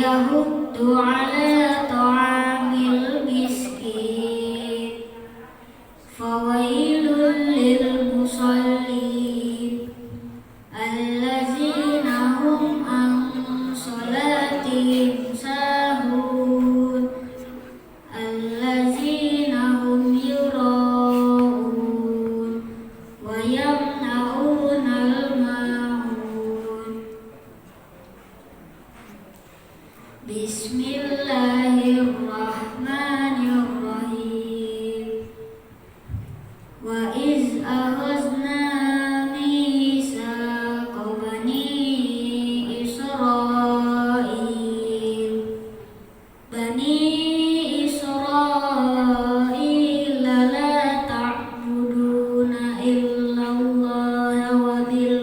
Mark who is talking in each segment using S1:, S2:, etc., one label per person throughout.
S1: yahuddu ala ta'amil miskin fawailul lil musallin allazina hum an salatihim sahun allazina hum yura'un wa yamna'unal ma'un. Bismillahirrahmanirrahim. Wa iz akhadna mitsaqa bani Israil la ta'buduna illallah wa bil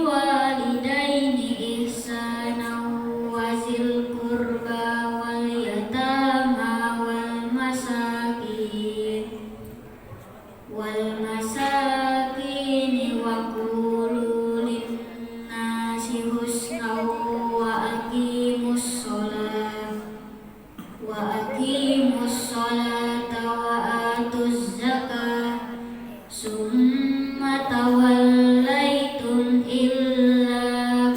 S1: walidaini ihsana wa zil qurba wal yatama wal masakin wa qulu linnasi husna wa aqimus salata wa atuz zakah summa tawallaitum illa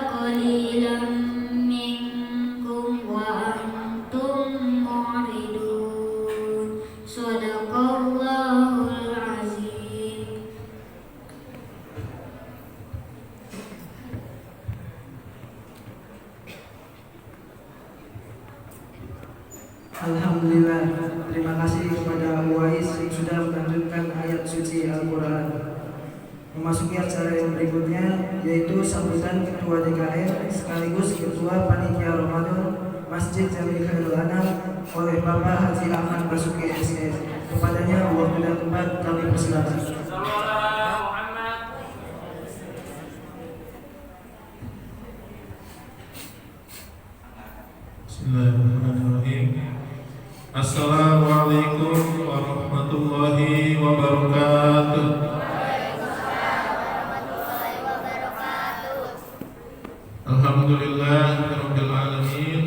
S1: qalilan minkum wa antum mu'ridun. Shadaqallahul azim.
S2: Alhamdulillah, terima kasih kepada Uwais yang sudah melanjutkan ayat suci Al-Quran. Memasuki acara yang berikutnya, yaitu sambutan Ketua DKM sekaligus Ketua Panitia Ramadan Masjid Jamil Khairul Anam oleh Bapak Haji Ahmad Basuki SS. Kepadanya waktu dan tempat kami persilakan.
S3: Bismillahirrahmanirrahim. Assalamualaikum warahmatullahi wabarakatuh. Alhamdulillahirabbil alamin.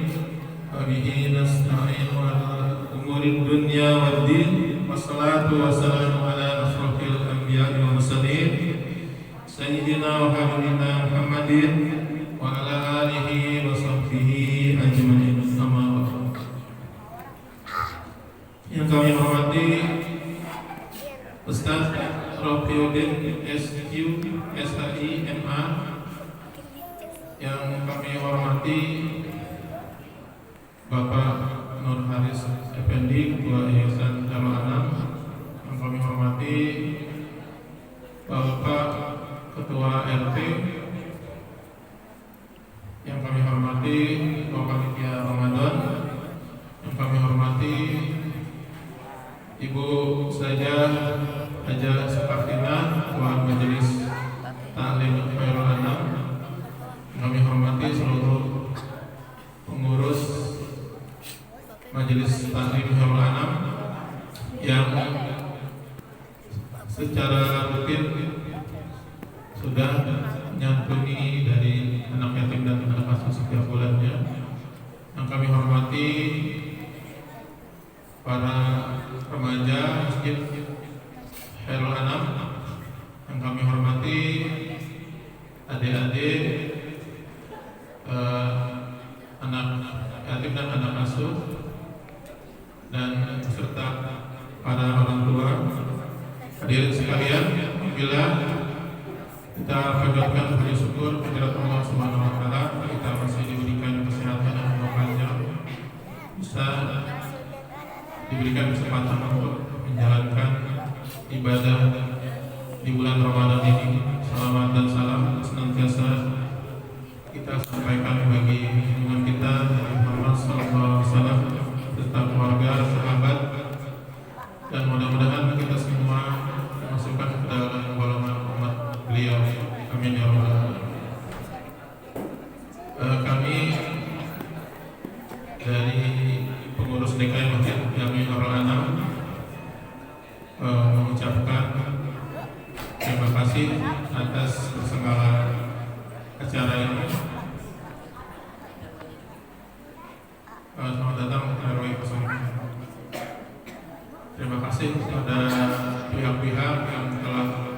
S3: Wabihi nasta'in ala umuri dunya waddin. Wassalatu wassalamu ala asrofil anbiya'i wal mursalin sayyidina wa habibina Muhammadin wa ala alihi wa sahbihi ajmain. Amma ba'du. Yang kami hormati Ustaz Rofiuddin SQ SHI MA, yang kami hormati Bapak Nur Haris Effendi Ketua Yayasan Darul Anam, yang kami hormati Bapak Ketua RT, yang kami hormati Bapak Panitia Ramadan, yang kami hormati Ibu Ustazah Haja Separtina Ketua Majelis Ta'lim Khairul Anam, yang kami hormati seluruh pengurus Majelis Ta'lim Khairul Anam yang secara rutin sudah menyantuni dari anak yatim dan anak asuh setiap bulannya. Yang kami hormati para remaja Masjid Khairul Anam, yang kami hormati adik-adik anak yatim dan anak asuh, dan serta para orang tua. Hadirin sekalian, bila kita panjatkan puji syukur kepada Allah Subhanahu wa taala, kita masih diberikan kesehatan dan umur panjang, bisa diberikan kesempatan untuk menjalankan ibadah di bulan Ramadan ini. Salawat dan salam senantiasa kita sampaikan bagi junjungan kita Nabi Muhammad SAW serta keluarga, sahabat, dan mudah-mudahan kita semua dimasukkan ke dalam golongan umat beliau. Amin ya rabbal alamin. Kami dari pengurus DKM Masjid Jamil Khairul Anam kasih atas segala acara ini. Selamat datang RW 05. Terima kasih kepada pihak-pihak yang telah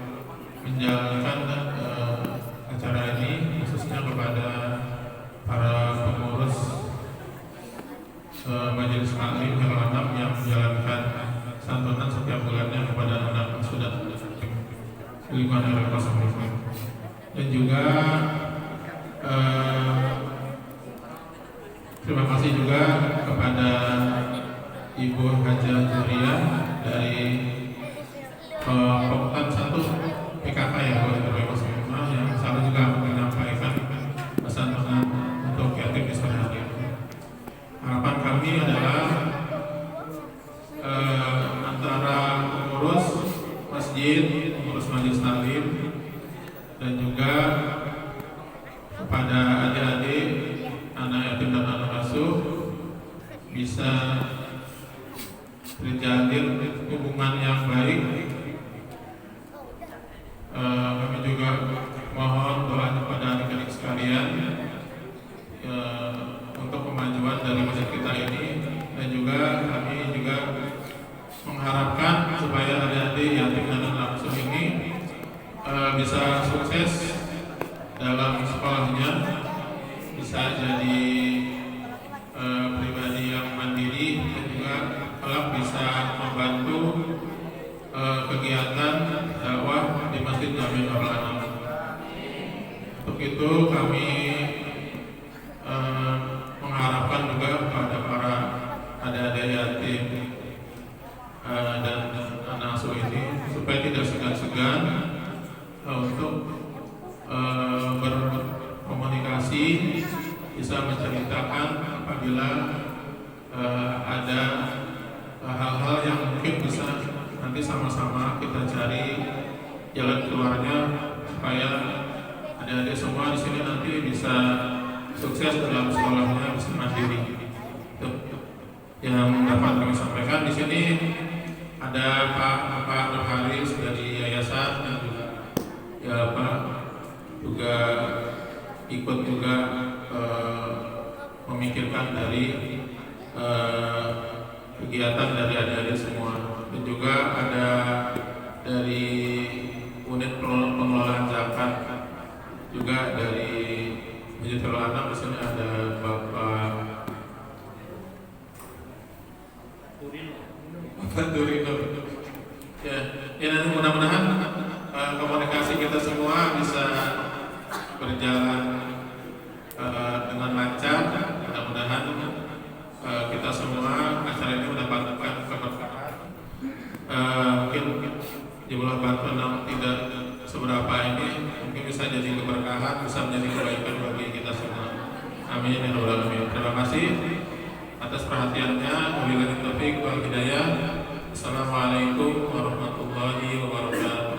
S3: menjalankan acara ini, khususnya kepada para pengurus Majelis Taklim Khairul Anam yang menjalankan santunan setiap bulannya kepada anak sudah 5 RW 05. Dan juga terima kasih juga kepada Ibu Haja Juria dari Poktan 1 PKK ya RW 05 yang selalu juga menyampaikan santunan untuk yatim di sore hari. Harapan kami adalah antara pengurus masjid, pengurus majelis taklim, dan juga kepada adik-adik, anak yatim dan anak asuh bisa terjalin hubungan yang baik. Kami juga mohon doa kepada adik-adik sekalian untuk kemajuan dari masjid kita ini, dan juga kami juga mengharapkan supaya adik-adik yatim dan anak asuh ini bisa sukses dalam sekolahnya, bisa jadi pribadi yang mandiri, dan juga kelak bisa membantu kegiatan dakwah di Masjid Jami Nurul Anam. Untuk itu kami mengharapkan juga kepada para adik-adik yatim dan anak asuh ini supaya tidak segan-segan untuk berkomunikasi, bisa menceritakan apabila ada hal-hal yang mungkin bisa nanti sama-sama kita cari jalan keluarnya, supaya adik-adik semua di sini nanti bisa sukses dalam sekolahnya, bisa mandiri. Itu yang dapat kami sampaikan. Di sini ada Pak Nur Haris dari yayasan, dan juga ya Pak juga ikut juga memikirkan dari kegiatan dari adik-adik semua, dan juga ada dari unit pengelolaan zakat juga dari Masjid Khairul Anam. Di sini ada Bapak Durino. Ya, nanti mudah-mudahan komunikasi kita semua bisa berjalan dengan lancar. Mudah-mudahan kita semua acara ini mendapatkan keberkahan. Mungkin di bulan Ramadan tidak seberapa ini, mungkin bisa jadi keberkahan, bisa menjadi kebaikan bagi kita semua. Amin ya rabbal alamin. Terima kasih atas perhatiannya. Wabillahi taufiq wal hidayah. Assalamualaikum warahmatullahi wabarakatuh.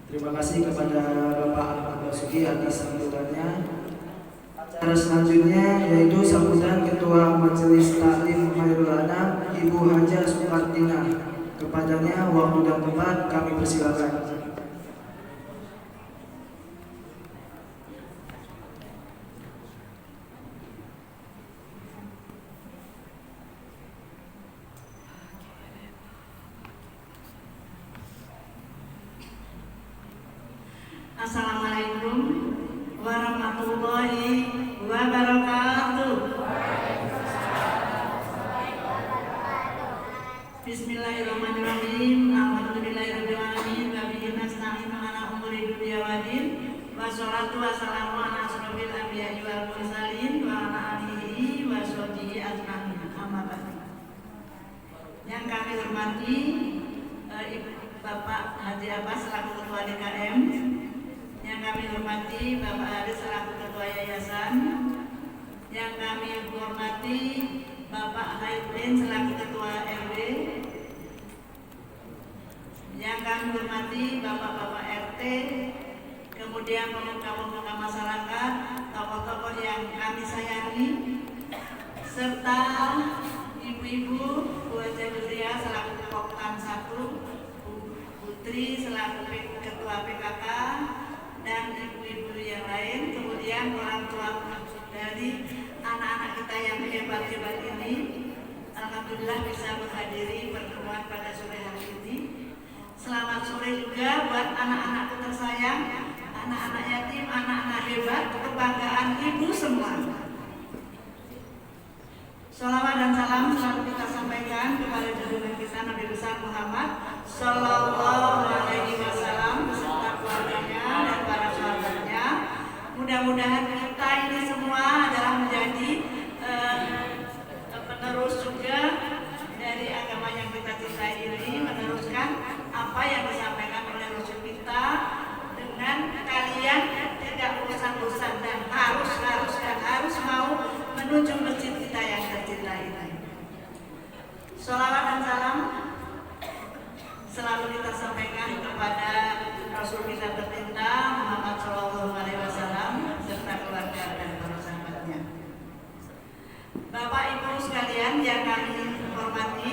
S2: Terima kasih kepada Bapak Ahmad Basuki atas sambutannya. Acara selanjutnya yaitu sambutan Ketua Majelis Taklim Khairul Anam Ibu Haja Sukartina. Kepadanya waktu dan tempat kami persilakan.
S4: Assalamualaikum warahmatullahi wabarakatuh. Bismillahirrahmanirrahim. Alhamdulillahirabbil alamin. Wa bihi nasta'inu ala umuri dunya waddin. Wassalatu wassalamu ala asyrofil anbiya'i wal mursalin wa ala alihi wa sahbihi ajmain. Amma ba'du. Yang kami hormati Bapak Haji Abbas selaku Ketua DKM, yang kami hormati Bapak Haris selaku Ketua Yayasan, yang kami hormati Bapak Haidin selaku Ketua RW, yang kami hormati Bapak-Bapak RT, kemudian pemuka-pemuka masyarakat, tokoh-tokoh yang kami sayangi, serta ibu-ibu, Bu Haja Julia selaku Koptan 1, Bu Putri selaku Ketua PKK, dan ibu-ibu yang lain, kemudian orang tua dari anak-anak kita yang hebat-hebat ini, alhamdulillah bisa menghadiri pertemuan pada sore hari ini. Selamat sore juga buat anak-anakku tersayang, anak-anak yatim, anak-anak hebat, kebanggaan ibu semua. Shalawat dan salam selalu kita sampaikan kepada junjungan kita Nabi besar Muhammad Sallallahu Alaihi Wasallam beserta keluarganya dan para sahabatnya. Mudah-mudahan kita ini semua adalah menjadi penerus juga dari agama yang kita cintai ini, meneruskan apa yang disampaikan oleh Rasul kita dengan kalian tidak bosan-bosan dan harus mau menuju masjid kita yang tercinta ini. Sholawat dan salam selalu kita sampaikan kepada Rasul kita tercinta Muhammad Shallallahu Alaihi Wasallam serta keluarga dan para sahabatnya. Bapak Ibu sekalian yang kami hormati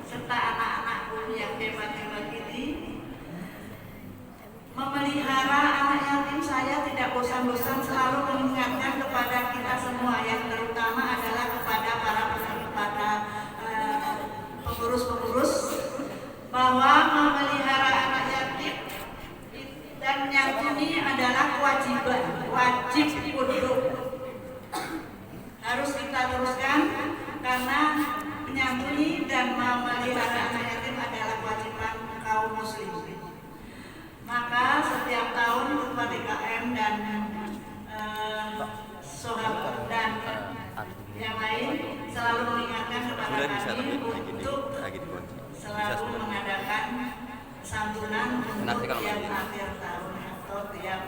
S4: serta anak-anakku yang hebat-hebat ini, memelihara anak yatim saya tidak bosan-bosan selalu mengingatkan kepada kita semua, yang terutama adalah kepada para pengurus-pengurus, bahwa memelihara anak yatim dan menyantuni adalah kewajiban, wajib untuk harus kita teruskan, karena menyantuni dan memelihara anak yatim adalah kewajiban kaum muslimin. Maka setiap tahun Ketua DKM dan Sohab dan yang lain selalu mengingatkan kepada kami untuk selalu mengadakan santunan untuk tiap akhir tahun atau tiap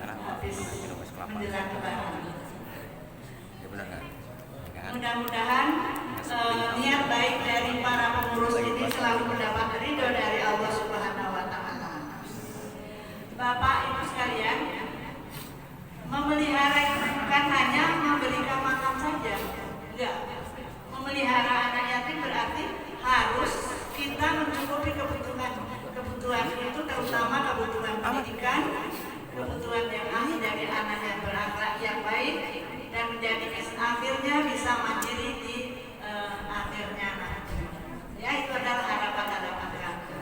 S4: habis menjelang lebaran. Mudah-mudahan niat baik dari para pengurus ini selalu mendapat ridho dari Allah Subhanahu wa Ta'ala. Bapak Ibu sekalian, memelihara itu bukan hanya memberikan makan saja, enggak. Memelihara anak yatim berarti harus kita mencukupi kebutuhan itu, terutama kebutuhan pendidikan, kebutuhan yang ahli dari anak yang berakhlak yang baik, dan menjadi akhirnya bisa mandiri di akhirnya nanti. Ya, itu adalah harapan-harapan kami.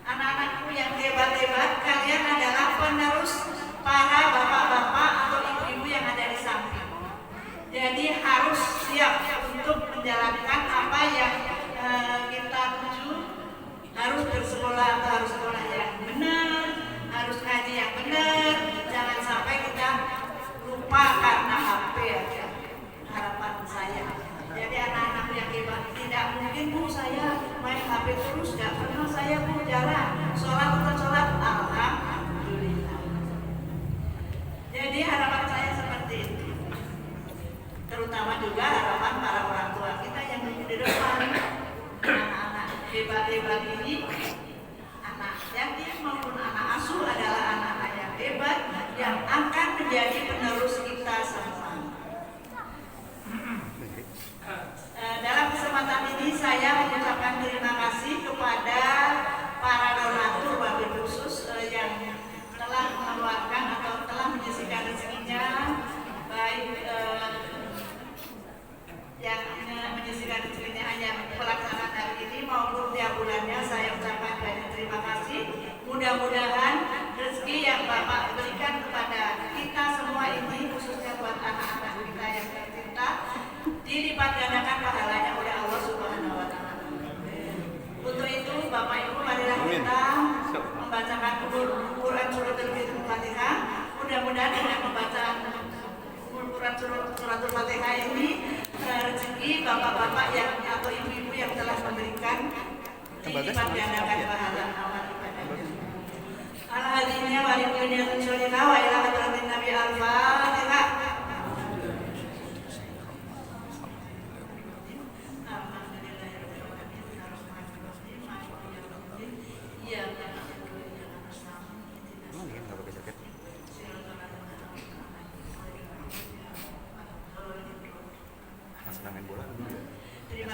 S4: Anak-anakku yang hebat-hebat, kalian adalah penerus para bapak-bapak atau ibu-ibu yang ada di samping. Jadi harus siap untuk menjalankan apa yang kita tuju, harus bersekolah atau harus sekolah yang benar, harus ngaji yang benar, jangan sampai kita lupa karena HP aja. Harapan saya. Jadi anak-anak yang hebat, tidak mungkin Bu saya main HP terus, gak pernah saya Bu jalan sholat bukan sholat, alhamdulillah. Jadi harapan saya seperti itu, terutama juga harapan para orang tua kita yang di depan. Anak-anak hebat-hebat ini, anak yatim maupun anak asuh adalah anak-anak yang hebat yang akan menjadi penerus kita semua. Dalam kesempatan ini saya mengucapkan terima kasih kepada para donatur wabil khusus yang telah mengeluarkan atau telah menyisihkan rezekinya, baik yang menyisihkan rezekinya yang pelaksanaan hari ini maupun tiap bulannya. Saya ucapkan banyak terima kasih. Mudah-mudahan rezeki yang Bapak berikan kepada kita semua ini, khususnya buat anak-anak kita yang tercinta, dilipat gandakan pahalanya oleh Allah Subhanahu wa Ta'ala. Untuk itu Bapak Ibu, marilah kita membacakan Quran Suratul Fatihah. Mudah-mudahan dengan pembacaan Quran Suratul Fatihah ini rezeki bapak-bapak yang atau ibu-ibu yang telah memberikan dilipat gandakan pahala amal ibadahnya. Al-hadiniya wa likulliyatin syurina wa ila hadratin Nabi al-Fatihah. Terima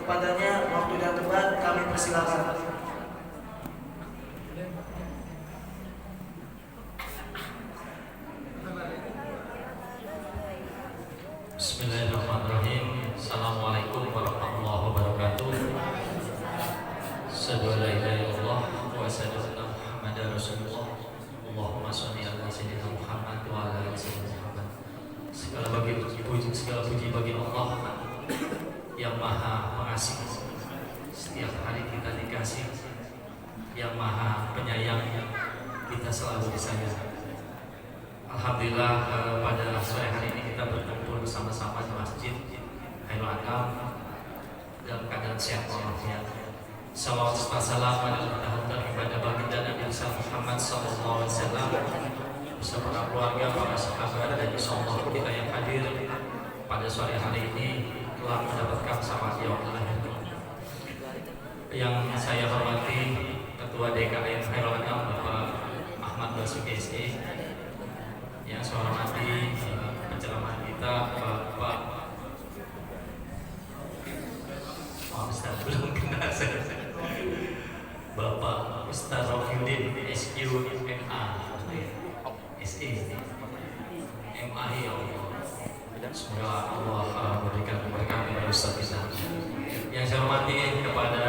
S2: Kepadanya waktu dan tempat kami persilakan.
S5: Bismillahirrahmanirrahim. Assalamualaikum warahmatullahi wabarakatuh. Asyhadu an la ilaha illallah wa asyhadu anna Muhammadar Rasulullah. Allahumma shalli ala sayyidina Muhammad wa ala ali sayyidina Muhammad. Segala puji bagi Allah yang Maha Pengasih. Setiap hari kita dikasih, yang Maha Penyayang, kita selalu disayang. Alhamdulillah pada sore hari ini kita berkumpul bersama-sama di Masjid Khairul Anam dalam keadaan sehat walafiat. Salawat serta salam pada ibadah baginda Nabi Muhammad SAW bersama para keluarga, para sahabat, dan insyaallah kita yang hadir pada sore hari ini telah mendapatkan syafaat yaumul akhir. Yang saya hormati Ketua DKM Khairul Anam Bapak Ahmad Basuki SE, yang saya hormati penceramah kita Bapak Ustaz belum kenal saya, Bapak Ustaz Rofiuddin SQ MA SE MA. Ya Allah, semoga Allah memberikan keberkahan kepada Ustaz kita. Yang saya hormati kepada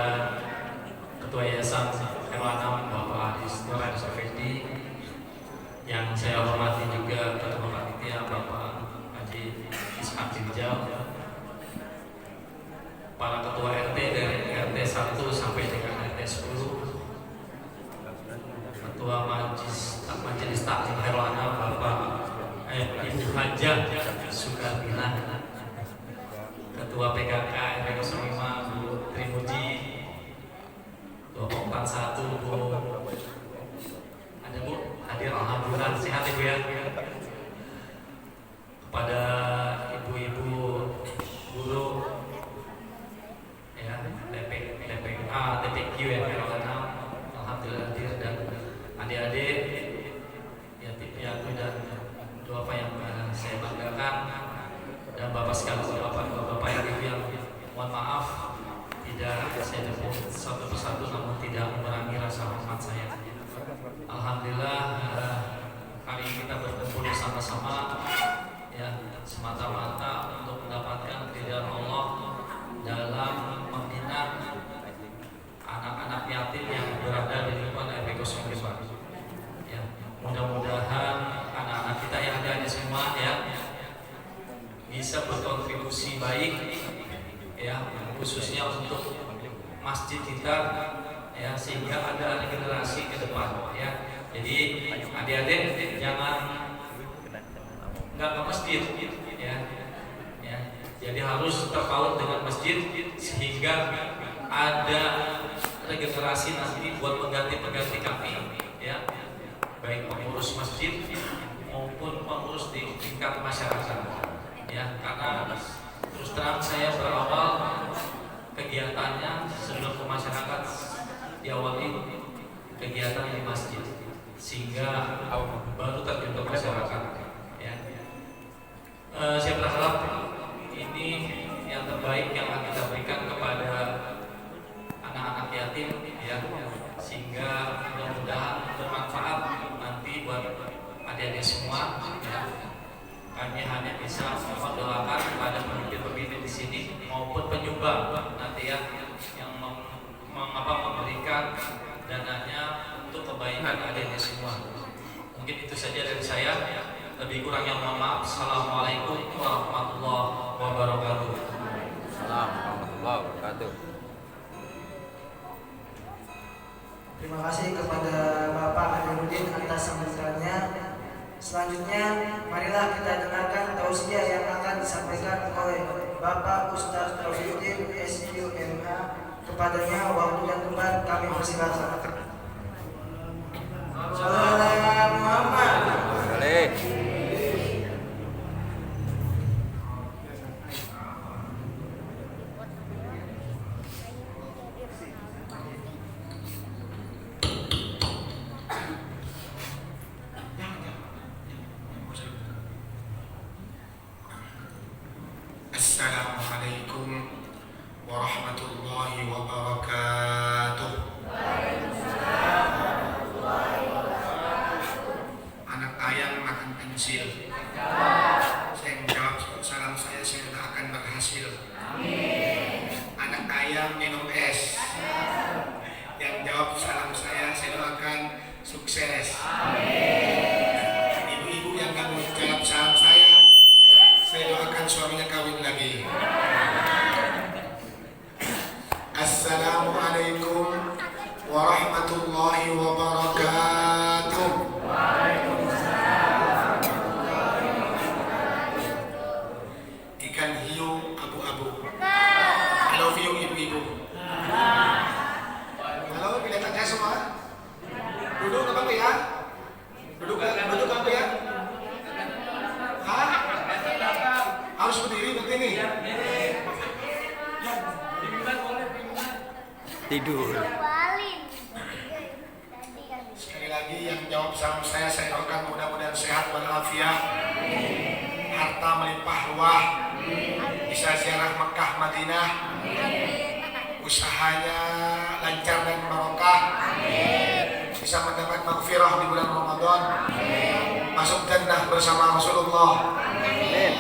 S5: Ketua Yayasan Khairul Anam Bapak Nur Hadi Effendi, yang saya hormati juga Ketua Panitia Bapak Haji Ishak Rijal, para Ketua RT dari RT 1 sampai dengan RT 10, Ketua Majelis Taklim Khairul Anam Bapak Ibu Hajah Sukartina, Ketua PKK RW 05 Bu Trimuji, Ketua Poktan 1 Bu Bu hadir, alhamdulillah sehat Ibu ya. Kepada ibu-ibu guru ya, TPQ ya, alhamdulillah hadir, dan adik-adik yatim piatu dan doa apa yang saya banggakan, dan bapak sekalian, bapak yang ibu yang mohon maaf tidak saya sebut satu persatu, namun tidak mengurangi rasa hormat saya. Alhamdulillah hari ini kita berkumpul bersama-sama ya, semata-mata untuk mendapatkan keridhaan Allah dalam membina anak-anak yatim yang berada di lingkungan RW 05. Ya, mudah-mudahan anak-anak kita yang ada di semua ya bisa berkontribusi baik ya, khususnya untuk masjid kita ya, sehingga ada generasi ke depan ya. Jadi adik-adik jangan nggak ke masjid ya. Jadi harus terpaut dengan masjid sehingga ada regenerasi nanti buat pengganti kami ya, baik pengurus masjid maupun pengurus di tingkat masyarakat ya. Karena terus terang saya berawal kegiatannya sebelum ke masyarakat diawali kegiatan di masjid, sehingga baru terjun ke masyarakat ya. Saya berharap ini yang terbaik yang akan kita berikan kepada anak-anak yatim ya, sehingga mudah-mudahan bermanfaat nanti buat adik-adik semua ya. Kami hanya bisa mendoakan kepada pemimpin-pemimpin di sini maupun penyumbang nanti ya, yang memberikan dananya untuk kebaikan adik-adik semua. Mungkin itu saja dari saya. Lebih kurangnya mohon maaf. Assalamualaikum warahmatullahi wabarakatuh.
S6: Assalamualaikum warahmatullahi wabarakatuh.
S2: Terima kasih kepada Bapak Adinuddin atas sambutannya. Selanjutnya, marilah kita dengarkan tausiah yang akan disampaikan oleh Bapak Ustaz Rofiuddin SQMA. Kepadanya waktu dan tempat kami persilakan. Salam Muhammad.
S7: Assalamualaikum warahmatullahi akan pensil? Saya menjawab salam saya doakan berhasil. Anak ayam minum es. Yang jawab salam saya doakan sukses. Ibu-ibu yang nggak mau jawab salam saya doakan suaminya kawin lagi. Assalamualaikum warahmatullahi wabarakatuh. Ikan hiu abu-abu. I love you ibu-ibu. Halo, kelihatannya semua. Duduk apa ya? Duduk apa ya? Hah? Harus berdiri berarti nih.
S6: Tidur.
S7: Sekali lagi yang jawab salam saya doakan mudah-mudahan sehat walafiat, harta melimpah ruah, bisa ziarah Mekah Madinah, usahanya lancar dan barokah, bisa mendapat maghfirah di bulan Ramadan, masuk jannah bersama Rasulullah.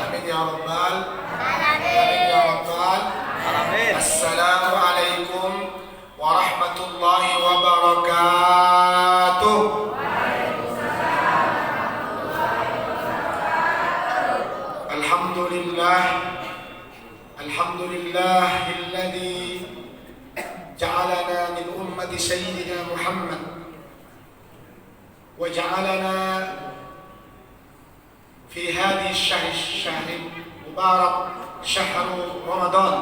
S7: Amin ya rabbal alamin ya rabbal alamin. Assalamualaikum warahmatullahi wabarakatuh. Alhamdulillahilladzi ja'alana min ummati sayyidina Muhammad wa ja'alana fi hadhihi الشهر المبارك شهر رمضان.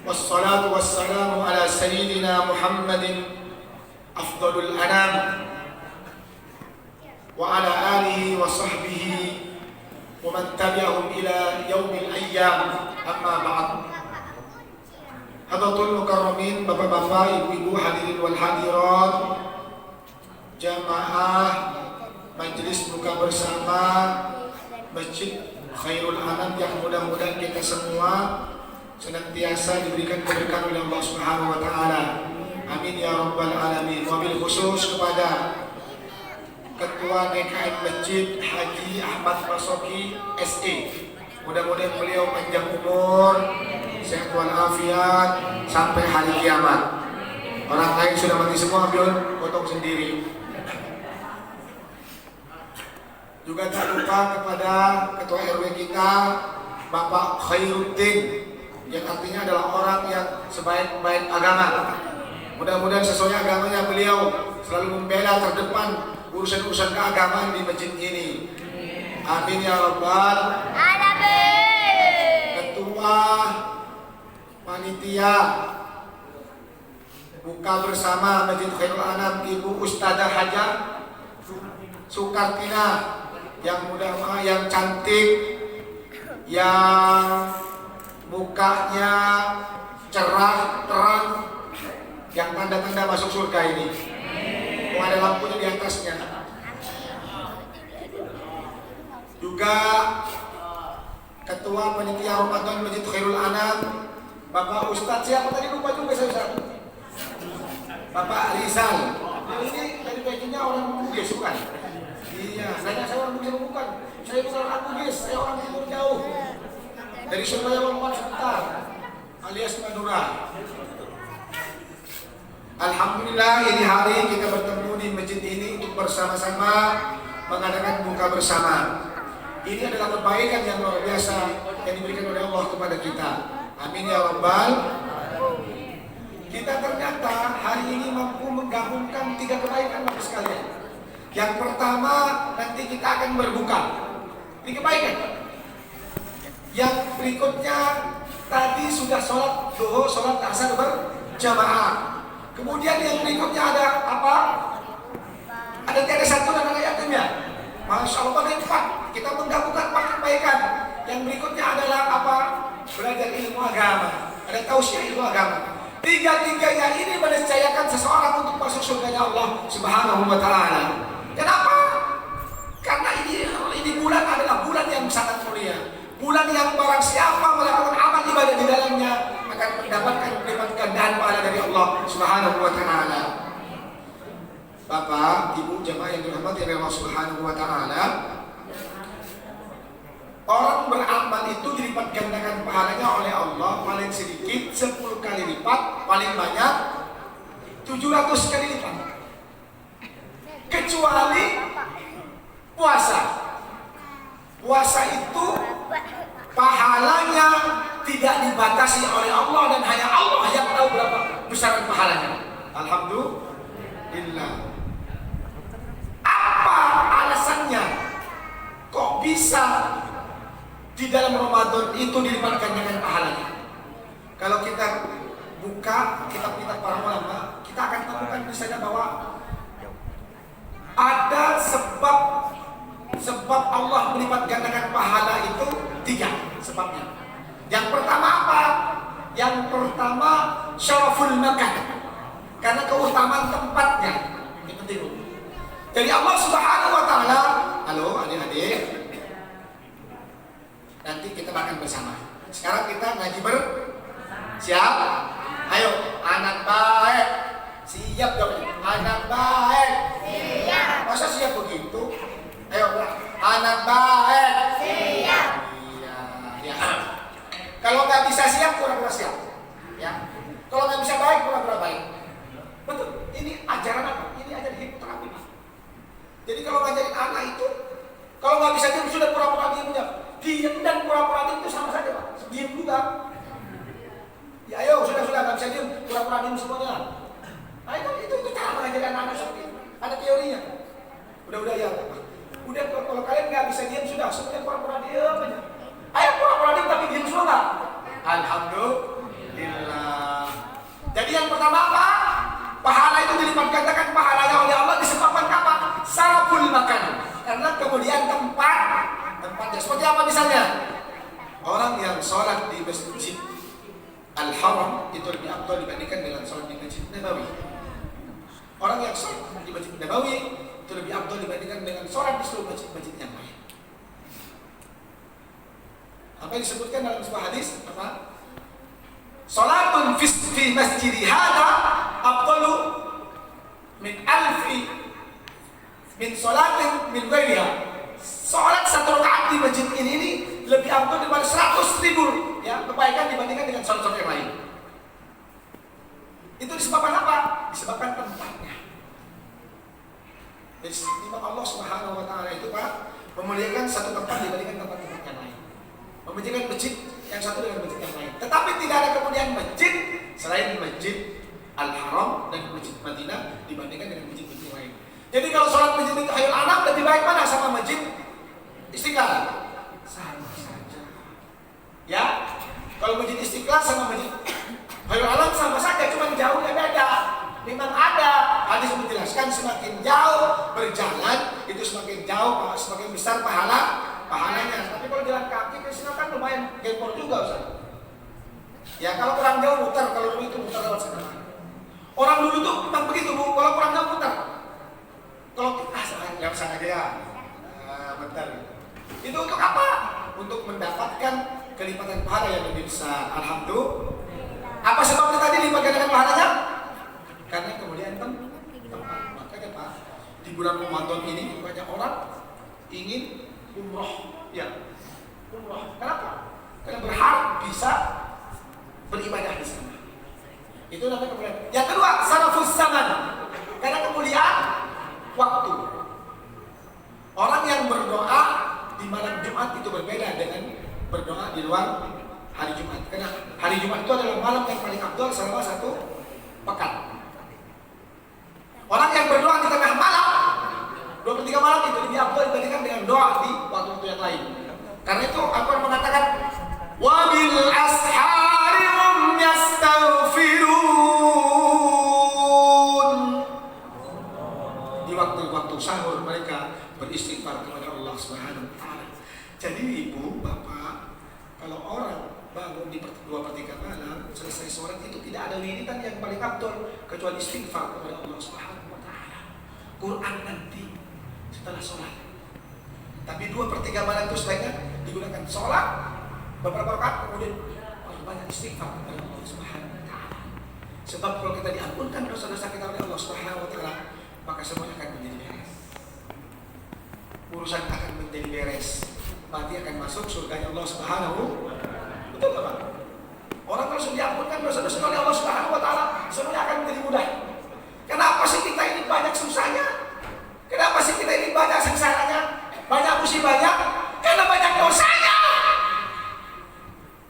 S7: والصلاة والسلام على سيدنا محمد أفضل الأنام وعلى آله وصحبه ومن تبعهم إلى يوم الأيام. أما بعد. Hadirin mukarramin, bapak-bapak, ibu-ibu, hadirin wal hadirat, jamaah majelis buka bersama Masjid Khairul Anam yang mudah-mudahan kita semua senantiasa diberikan keberkahan oleh Allah Subhanahu wa taala. Amin ya rabbal alamin. Wabil khusus kepada Ketua DKM Masjid Haji Ahmad Rasoki SE. Mudah-mudahan beliau panjang umur, sehat walafiat sampai hari kiamat. Orang lain sudah mati semua, beliau potong sendiri. Juga tak lupa kepada Ketua RW kita Bapak Khairuddin, yang artinya adalah orang yang sebaik-baik agama. Mudah-mudahan sesuai agamanya beliau selalu membela terdepan urusan-urusan keagamaan di masjid ini. Amin ya rabbal alamin. Ketua panitia buka bersama Masjid Khairul Anam Ibu Ustadzah Haja Sukartina, yang mudah, yang cantik, yang mukanya cerah, terang, yang tanda-tanda masuk surga ini. Ada lampunya di atasnya. Juga Ketua Panitia Ramadan Masjid Khairul Anam Bapak Ustadz, siapa tadi lupa juga saya Ustadz? Bapak Rizal. Ini dari bajunya orang Bugis bukan? Iya, saya orang Bugis bukan. Saya bukan orang Bugis, saya orang timur jauh. Dari Surabaya Lompat sebentar, alias Madura. Alhamdulillah, ini hari kita bertemu di masjid ini untuk bersama-sama mengadakan buka bersama. Ini adalah kebaikan yang luar biasa yang diberikan oleh Allah kepada kita. Amin ya rabbal. Kita ternyata hari ini mampu menggabungkan 3 kebaikan Bapak sekalian. Yang pertama, nanti kita akan berbuka. Ini kebaikan. Yang berikutnya, tadi sudah sholat duhur, sholat asar berjamaah. Kemudian yang berikutnya ada apa? Ada tiada satu dan ada yatimnya. Masya Allah, berlimpah. Kita menggabungkan 4 kebaikan. Yang berikutnya adalah apa? Belajar ilmu agama. Ada tausiah ilmu agama. 3-tiganya ini meniscayakan seseorang untuk masuk surganya Allah Subhanahu wa taala. Kenapa? Karena ini bulan adalah bulan yang sangat mulia. Bulan yang barang siapa melakukan amal ibadah di dalamnya akan mendapatkan kelipat gandaan pahala dari Allah Subhanahu wa taala. Bapak, Ibu, jemaah yang dirahmati oleh Allah Subhanahu wa taala, orang beramal itu dilipat gandakan pahalanya oleh Allah paling sedikit 10 kali lipat, paling banyak 700 kali lipat. Kecuali puasa. Puasa itu pahalanya tidak dibatasi oleh Allah dan hanya Allah yang tahu berapa besar pahalanya. Alhamdulillah. Apa alasannya kok bisa di dalam Ramadan itu dilipat gandakan pahalanya? Kalau kita buka kitab-kitab para ulama, kita akan temukan misalnya bahwa ada sebab Allah melipat gandakan pahala itu 3 sebabnya. Yang pertama apa? Yang pertama syaraful makan, karena keutamaan tempatnya. Ini penting. Jadi Allah Subhanahu wa taala, halo adik-adik, nanti kita makan bersama. Sekarang kita ngaji siap? Ayo, anak baik. Siap dong, anak baik. Siap. Masa siap begitu? Ayo, anak baik. Siap. Iya, ya. Kalau nggak bisa siap, pura-pura siap. Ya. Kalau nggak bisa baik, pura-pura baik. Betul. Ini ajaran apa? Ini ajaran hipnoterapi. Jadi kalau ngajarin anak itu, kalau nggak bisa diam sudah pura-pura diam aja. Diam dan pura-pura diam itu sama saja, Pak. Diam juga. Ya ayo, sudah nggak bisa diam, pura-pura diam semuanya. Nah itu cara mengajarkan anak seperti itu. Ada teorinya. Udah ya. Udah kalau kalian nggak bisa diam sudah, semuanya pura-pura diam aja. Ayo pura-pura diam tapi diam semua nggak? Alhamdulillah. Jadi yang pertama apa? Pahala itu dilipat gandakan pahalanya oleh Allah disebabkan apa? Saraful makan. Karena kemudian tempatnya seperti apa misalnya? Orang yang sholat di masjid Al-Haram itu lebih afdal dibandingkan dengan sholat di Masjid Nabawi. Orang yang sholat di Masjid Nabawi itu lebih afdal dibandingkan dengan sholat di seluruh masjid-masjid yang lain. Apa yang disebutkan dalam sebuah hadis? Apa? Sholatun fi masjidi hada afdalu min sholatin min ghairiha. Sholat 1 rakaat di masjid ini lebih afdal daripada 100.000 ya kebaikan dibandingkan dengan sholat-sholat yang lain. Itu disebabkan apa? Disebabkan tempatnya. Jadi Allah Subhanahu wa taala itu Pak memuliakan satu tempat dibandingkan tempat-tempat yang lain. Memuliakan masjid yang satu dengan masjid yang lain. Tetapi tidak ada kemudian masjid selain Masjid Al-Haram dan Masjid Madinah dibandingkan dengan masjid-masjid lain. Jadi kalau sholat masjid Hayul Anam lebih baik mana sama Masjid Istiqlal? Sama saja. Ya, kalau Masjid Istiqlal sama Masjid Hayul Anam sama saja, cuma jauhnya beda. Memang ada hadis menjelaskan semakin jauh berjalan itu semakin jauh, semakin besar pahalanya. Tapi kalau jalan kaki ke sini kan lumayan gempor juga Ustaz. Ya kalau kurang jauh muter, kalau dulu itu muter lewat sana. Orang dulu tuh memang begitu Bu, kalau kurang jauh muter. Kalau lewat sana aja ya. Bentar. Itu untuk apa? Untuk mendapatkan kelipatan pahala yang lebih besar. Alhamdulillah. Apa sebabnya tadi lipat gandakan pahalanya? Karena kemudian tempat. Makanya Pak, di bulan Ramadan ini banyak orang ingin umroh. Ya, umroh. Kenapa? Karena berharap bisa beribadah di sana. Itu namanya kemuliaan. Yang kedua, sarafus zaman. Karena kemuliaan waktu. Orang yang berdoa di malam Jumat itu berbeda dengan berdoa di luar hari Jumat. Karena hari Jumat itu adalah malam yang paling afdal selama 1 pekan. Orang yang berdoa di tengah malam 2/3 malam itu lebih afdal dibandingkan dengan doa di waktu-waktu yang lain. Karena itu Al-Quran mengatakan wabil ashari hum yastaghfirun. Di waktu-waktu sahur mereka beristighfar kepada Allah Subhanahu wa taala. Jadi Ibu, Bapak, kalau orang bangun di 2/3 malam selesai sholat itu tidak ada wiridan yang paling afdal kecuali istighfar kepada Allah Subhanahu wa taala. Quran nanti setelah sholat. Tapi 2/3 malam itu sebaiknya digunakan sholat beberapa rakaat kemudian banyak istighfar kepada Allah Subhanahu wa taala. Sebab kalau kita diampunkan dosa-dosa kita oleh Allah Subhanahu wa taala, maka semuanya akan menjadi beres. Urusan akan menjadi beres. Mati akan masuk surganya Allah Subhanahu. Betul nggak Pak? Orang kalau sudah diampunkan dosa-dosa oleh Allah Subhanahu Wa Taala, semuanya akan menjadi mudah. Kenapa sih kita ini banyak susahnya? Kenapa sih kita ini banyak sengsaranya? Banyak musibahnya? Karena banyak dosanya.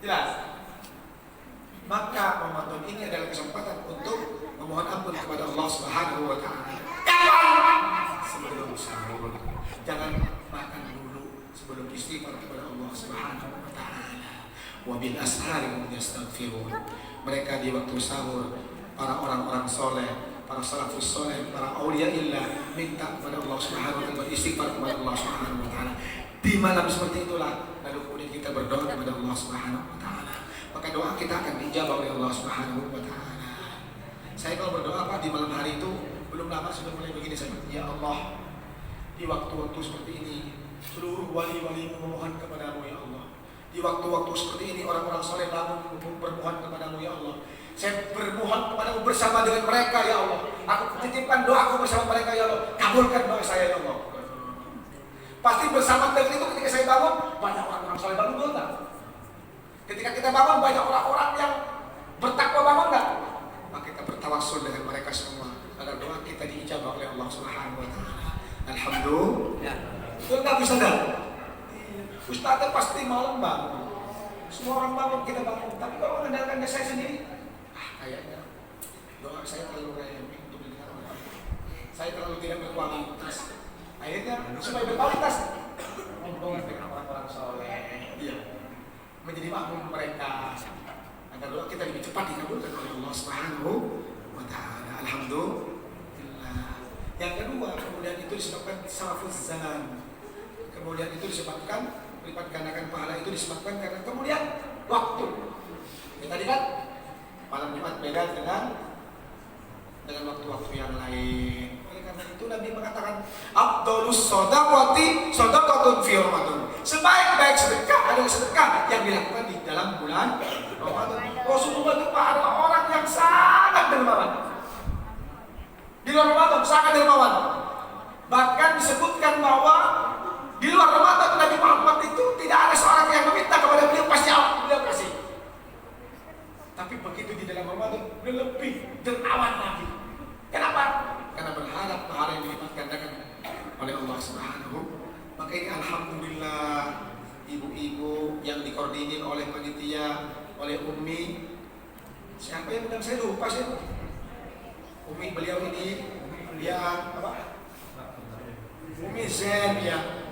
S7: Jelas. Maka Ramadan ini adalah kesempatan untuk memohon ampun kepada Allah Subhanahu Wa Taala. Kapan? Sebelum sahur. Jangan makan dulu sebelum istighfar kepada Allah Subhanahu Wa Taala. Wa bil ashari hum yastaghfirun. Mereka di waktu sahur, para orang-orang soleh, para salafus soleh, para auliaillah minta kepada Allah Subhanahu Wa Taala, beristighfar kepada Allah Subhanahu Wa Taala. Di malam seperti itulah lalu kemudian kita berdoa kepada Allah Subhanahu Wa Taala. Maka doa kita akan dijawab oleh Allah Subhanahu Wa Taala. Saya kalau berdoa Pak di malam hari itu belum lama sudah mulai begini saya. Ya Allah, di waktu-waktu seperti ini seluruh wali-wali memohon kepadamu ya Allah. Di waktu-waktu seperti ini orang-orang soleh bangun bermohon kepadamu ya Allah. Saya bermohon kepadamu bersama dengan mereka ya Allah. Aku titipkan doaku bersama mereka ya Allah. Kabulkan doa saya ya Allah. Pasti bersama dengan itu ketika saya bangun banyak orang-orang soleh bangun, betul nggak? Ketika kita bangun banyak orang-orang yang bertakwa bangun nggak? Maka kita bertawassul dengan mereka semua agar doa kita diijabah oleh Allah Subhanahu Wa Taala. Alhamdulillah. Betul nggak bisa nggak? Ustaznya pasti malam bangun. Semua orang bangun, kita bangun. Tapi kalau mengandalkan saya sendiri, kayaknya doa saya terlalu remeh untuk didengar orang. Saya terlalu tidak berkualitas. Akhirnya supaya berkualitas, hubungan dengan orang-orang soleh, menjadi makmum mereka. Agar doa kita lebih cepat dikabulkan oleh Allah Subhanahu Wa Taala. Alhamdulillah. Yang kedua, kemudian itu disebabkan salafus zaman. Kemudian itu disebabkan lipat gandakan pahala itu disebabkan karena kemudian waktu. Ya, tadi kan malam Jumat beda dengan waktu-waktu yang lain. Oleh karena itu Nabi mengatakan afdhalus shadaqati shadaqatun fi Ramadan. Sebaik-baik sedekah adalah sedekah yang dilakukan di dalam bulan Ramadan. Rasulullah itu adalah orang yang sangat dermawan. Di luar Ramadan sangat dermawan. Bahkan disebutkan bahwa di luar Ramadan Nabi Muhammad itu tidak ada seorang yang meminta kepada beliau pasti beliau kasih. Tapi begitu di dalam Ramadan beliau lebih dermawan lagi. Kenapa? Karena berharap pahala yang dilipat gandakan oleh Allah Subhanahu. Maka ini alhamdulillah ibu-ibu yang dikoordinir oleh panitia, oleh Umi. Siapa yang undang saya lupa sih. Umi beliau ini dia apa? Umi Zen ya.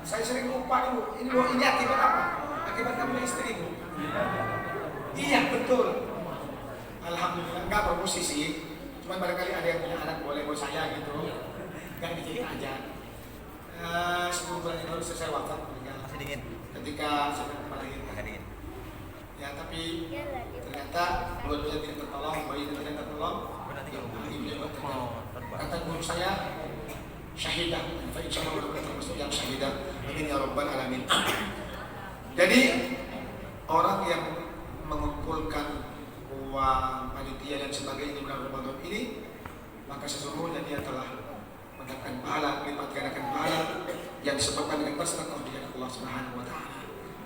S7: Saya sering lupa ibu. Ini akibat apa? Akibat kamu istri ibu. Iya betul. Alhamdulillah enggak promosi sih. Cuma barangkali ada yang punya anak boleh buat saya gitu. Enggak dikit aja. 10 bulan yang lalu saya wafat meninggal. Ketika saya melahirkan. Ya tapi ternyata dua-duanya tidak tertolong, bayi tidak tertolong. Ibunya kata guru saya syahidah, insyaallah termasuk yang syahidah. Amin ya rabbal alamin. Jadi orang yang mengumpulkan uang panitia dan sebagainya di bulan Ramadan ini, maka sesungguhnya dia telah mendapatkan pahala, melipat gandakan pahala yang disebabkan dengan bersedekah di jalan Allah Subhanahu Wa Taala.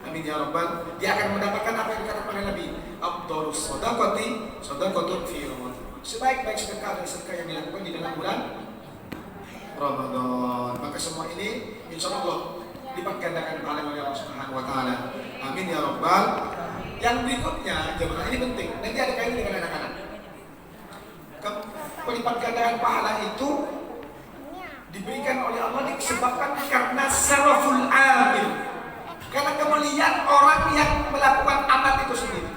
S7: Amin ya rabbal. Dia akan mendapatkan apa yang dikatakan oleh Nabi, afdhalus shadaqati shadaqatun fi Ramadan. Sebaik-baik sedekah dan sedekah yang dilakukan di dalam bulan Ramadan. Maka semua ini insyaallah lipat gandakan pahala oleh Allah Subhanahu Wa Taala. Amin ya rabbal. Yang berikutnya, jamaah ini penting. Nanti ada kaitan dengan anak-anak. Pelipat gandaan pahala itu diberikan oleh Allah disebabkan karena saraful amil. Karena kemuliaan orang yang melakukan amal itu sendiri.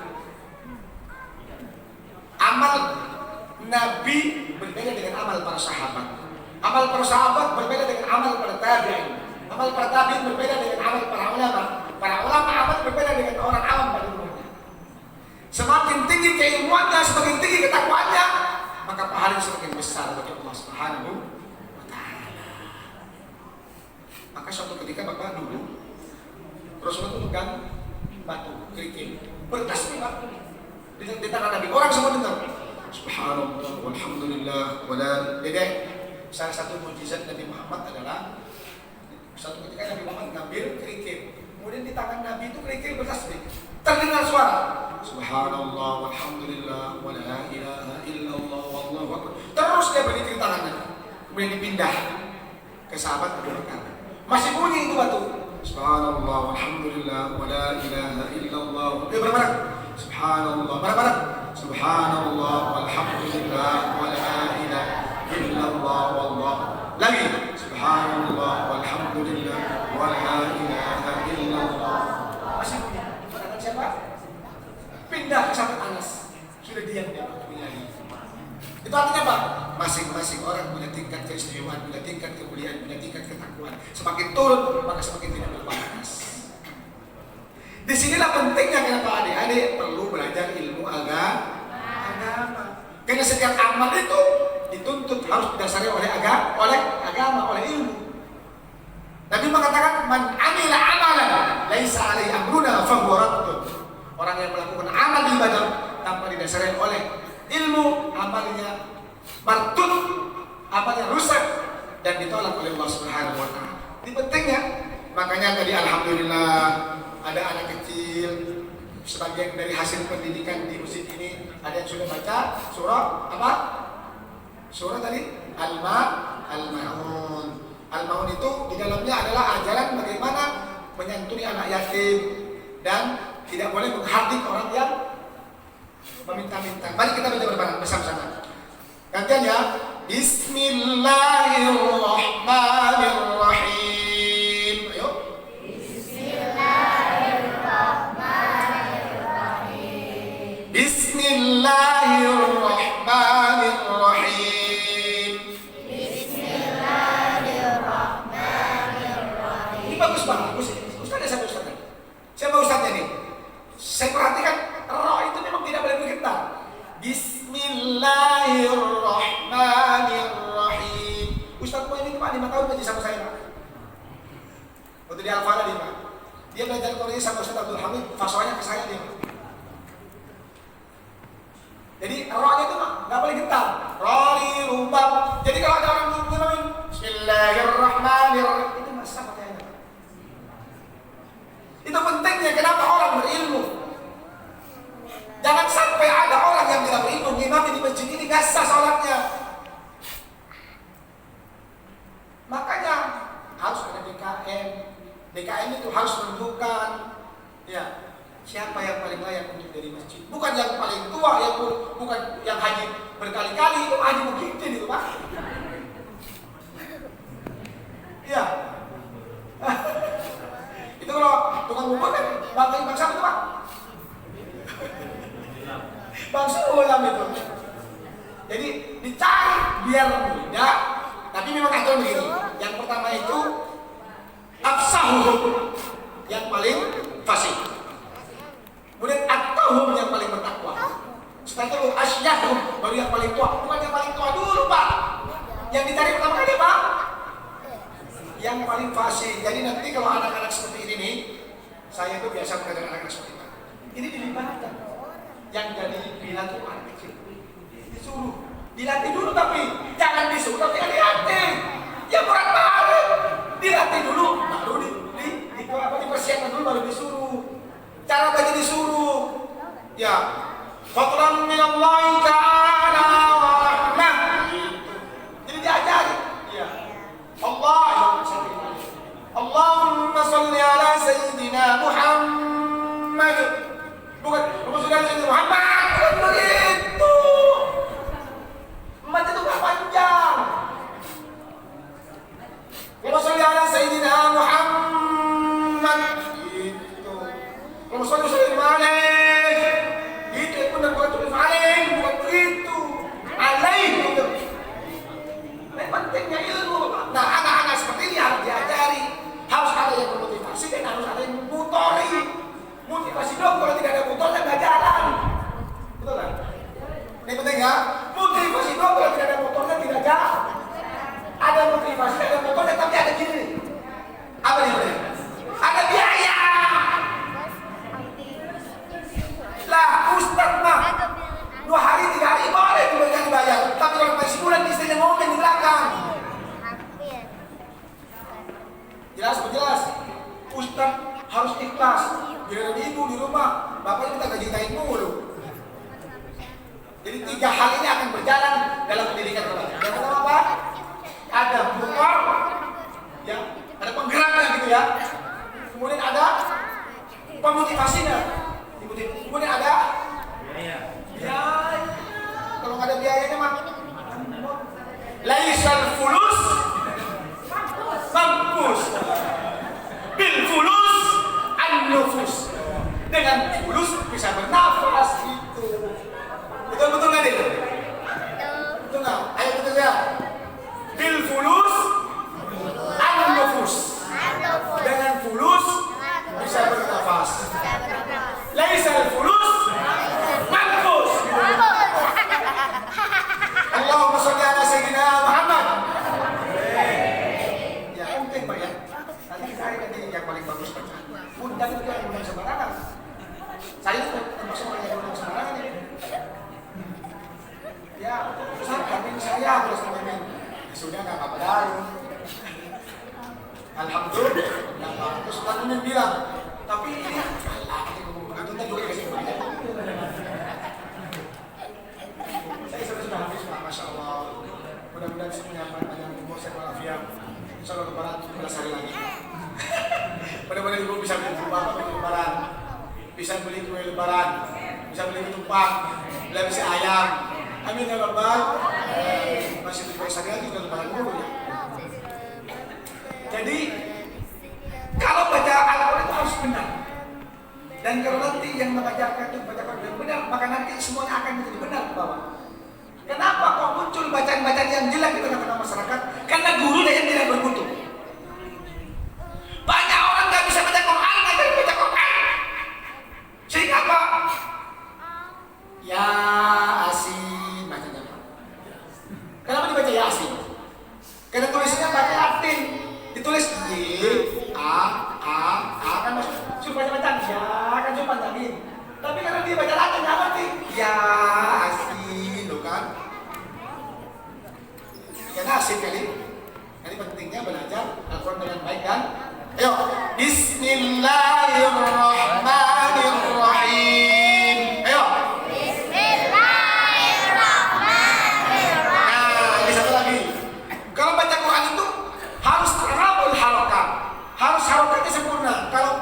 S7: Amal Nabi berbeda dengan amal para sahabat. Amal para sahabat berbeda dengan amal para tabi'in. Amal para tabi'in berbeda dengan amal para ulama. Para ulama amal berbeda dengan orang awam pada umumnya. Semakin tinggi keilmuannya, semakin tinggi ketakwaannya, maka pahalanya semakin besar bagi Allah Subhanahu Wa Taala. Maka suatu ketika Bapak dulu Rasulullah itu pegang batu kerikil, bertasbih Pak di tangan Nabi. Orang semua dengar. subhanallah, walhamdulillah, wala. Dedek, salah satu mukjizat Nabi Muhammad adalah suatu ketika Nabi Muhammad ngambil kerikil, kemudian di tangan Nabi itu kerikil bertasbih, terdengar suara subhanallah, walhamdulillah, wala ilaha illallah, wallahu akbar. Terus dia berdiri di tangannya, kemudian dipindah ke sahabat Abu Bakar. Masih bunyi itu batu. Subhanallah, walhamdulillah, wala ilaha illallah. Bareng-bareng. Subhanallah, bareng-bareng. Subhanallah, walhamdulillah, wala ilaha illallah, wallah. Lagi. Subhanallah, walhamdulillah, wala ilaha illallah. Masih bunyi. Tangan siapa? Pindah ke sahabat Anas. Sudah diam dia menyanyi. Itu artinya apa? Masing-masing orang punya tingkat keistimewaan, punya tingkat kemuliaan, punya tingkat ketakwaan. Semakin turun, maka semakin tidak berbalas. Disinilah pentingnya kenapa adik-adik perlu belajar ilmu agama. Karena setiap amal itu dituntut harus didasari oleh agama, oleh ilmu. Nabi mengatakan, "Man amila amalan laisa alaihi amruna fahuwa raddun." Orang yang melakukan amal ibadah tanpa didasari oleh ilmu, amalnya martut, amalnya rusak dan ditolak oleh Allah Subhanahu wa taala. Ini pentingnya. Makanya tadi alhamdulillah ada anak kecil, sebagian dari hasil pendidikan di masjid ini ada yang sudah baca surah apa? Surah tadi Al-Maun. Al-Maun itu di dalamnya adalah ajaran bagaimana menyantuni anak yatim dan tidak boleh menghardik orang yang meminta-minta. Mari kita baca bareng-bareng bersama-sama. Gantian ya. Bismillahirrahmanirrahim. Ayo. Bismillahirrahmanirrahim. Bismillahirrahmanirrahim. Bismillahirrahmanirrahim. Ini bagus banget. Ustaz, siapa Ustaznya? Siapa Ustaznya nih? Saya perhatikan roh itu memang tidak boleh bergetar. Bismillahirrahmanirrahim. Ustaz ini Pak 5 tahun ngaji sama saya Pak. Waktu di Al-Fala dia Pak. Dia belajar Quran sama Ustaz Abdul Hamid, fasohnya ke saya dia Pak. Jadi rohnya itu Pak nggak boleh getar. Roli rubab. Jadi kalau ada orang ngomongin Bismillahirrahmanirrahim itu nggak sah pakaiannya Pak. Itu pentingnya kenapa orang berilmu. Jangan sampai ada orang yang tidak berilmu ngimami di masjid ini nggak sah sholatnya. Makanya harus ada DKM. DKM itu harus menentukan ya siapa yang paling layak untuk dari masjid. Bukan yang paling tua, bukan yang haji berkali-kali itu haji Muhyiddin itu Pak. Iya. Itu kalau tukang bubur kan bang siapa itu Pak? Bang Sulam itu. Jadi dicari biar mudah. Tapi memang aturan begini. Yang pertama itu afsahuhum, yang paling fasih. Kemudian at-tahum, yang paling bertakwa. Setelah itu asyahum, baru yang paling tua. Bukan yang paling tua dulu Pak. Yang dicari pertama kali Pak, yang paling fasih. Jadi nanti kalau anak-anak seperti ini nih, saya tuh biasa mengajar anak-anak seperti ini. Ini dilibatkan. Yang jadi bila tuh anak kecil disuruh dilatih dulu, tapi jangan disuruh tapi dilatih. Ya berat banget. Dilatih dulu, baru dipersiapkan dulu, baru disuruh. Cara baca disuruh. Ya. Fadlan minallahi ta'ala wa rahmah. Jadi diajari. Ya. Allahumma salli ala sayyidina Muhammad. Bukan Sayyidina Muhammad, bukan begitu. Membaca itu gak panjang. Kalau salli ala Sayyidina Muhammad gitu. Kalau salli alaih gitu, itu benar, bukan tulis alaih, bukan begitu. Alaih gitu. Ini pentingnya ilmu. Nah, anak-anak seperti ini harus diajari. Harus ada yang memotivasi dan harus ada yang memutori. Motivasi dong, kalau tidak ada motornya nggak jalan. Jelas berjelas. Ustaz harus ikhlas. Biar ada ibu di rumah, bapaknya kita gaji mulu. Jadi 3 hal ini akan berjalan dalam pendidikan kita. Yang pertama apa? Ada motor, ya, ada penggeraknya gitu ya. Kemudian ada pemotivasinya. Kemudian ada biaya. Kalau nggak ada biayanya mah laisal fulus mampus. Bil fulus an-nufus. Dengan fulus bisa bernafas itu. Betul nggak deh? Betul nggak? Ayo betul ya. Bil fulus an-nufus. Dengan fulus bisa bernafas. Laisal fulus mampus. Allahumma sholli ala sayyidina Muhammad. Ya penting Pak ya. Nanti saya yang paling bagus baca. Undang itu yang undang sembarangan. Saya itu termasuk orang yang undang sembarangan ya. Ya, Ustaz kambing saya terus ngomongin. Sudah nggak apa-apa dah. Alhamdulillah. Terus Ustaz bilang, tapi ini begitu tadi juga kasih banyak. Saya sudah habis Pak, Masya Allah. Mudah-mudahan semuanya panjang umur sehat walafiat. Insya Allah lebaran 17 hari lagi. Mudah-mudahan ibu bisa beli rumah beli lebaran, bisa beli kue lebaran, bisa beli ketupat, bisa ayam. Amin ya Rabbal. Masih 17 hari lagi sudah lebaran dulu ya. Jadi kalau baca Al-Quran itu harus benar. Dan kalau nanti yang mengajarkan itu baca Quran yang benar, maka nanti semuanya akan menjadi benar ke bawah. Kenapa kok muncul bacaan-bacaan yang jelek di tengah-tengah masyarakat? Karena gurunya yang tidak bermutu. Banyak orang nggak bisa baca Quran, nggak bisa baca Quran. Sehingga apa? Ya asin bacanya. Kenapa dibaca ya asin? Karena tulisannya pakai atin, ditulis A kan masuk suruh baca-baca ya kan cuma panjangin. Tapi karena dia baca Latin nggak ngerti ya asin loh kan. Karena asin kali. Jadi pentingnya belajar Al-Quran dengan baik kan. Ayo, Bismillahirrahmanirrahim. Ayo. Bismillahirrahmanirrahim. Nah, ini satu lagi. Kalau baca Quran itu harus terabul harokat. Harus harokatnya sempurna. Kalau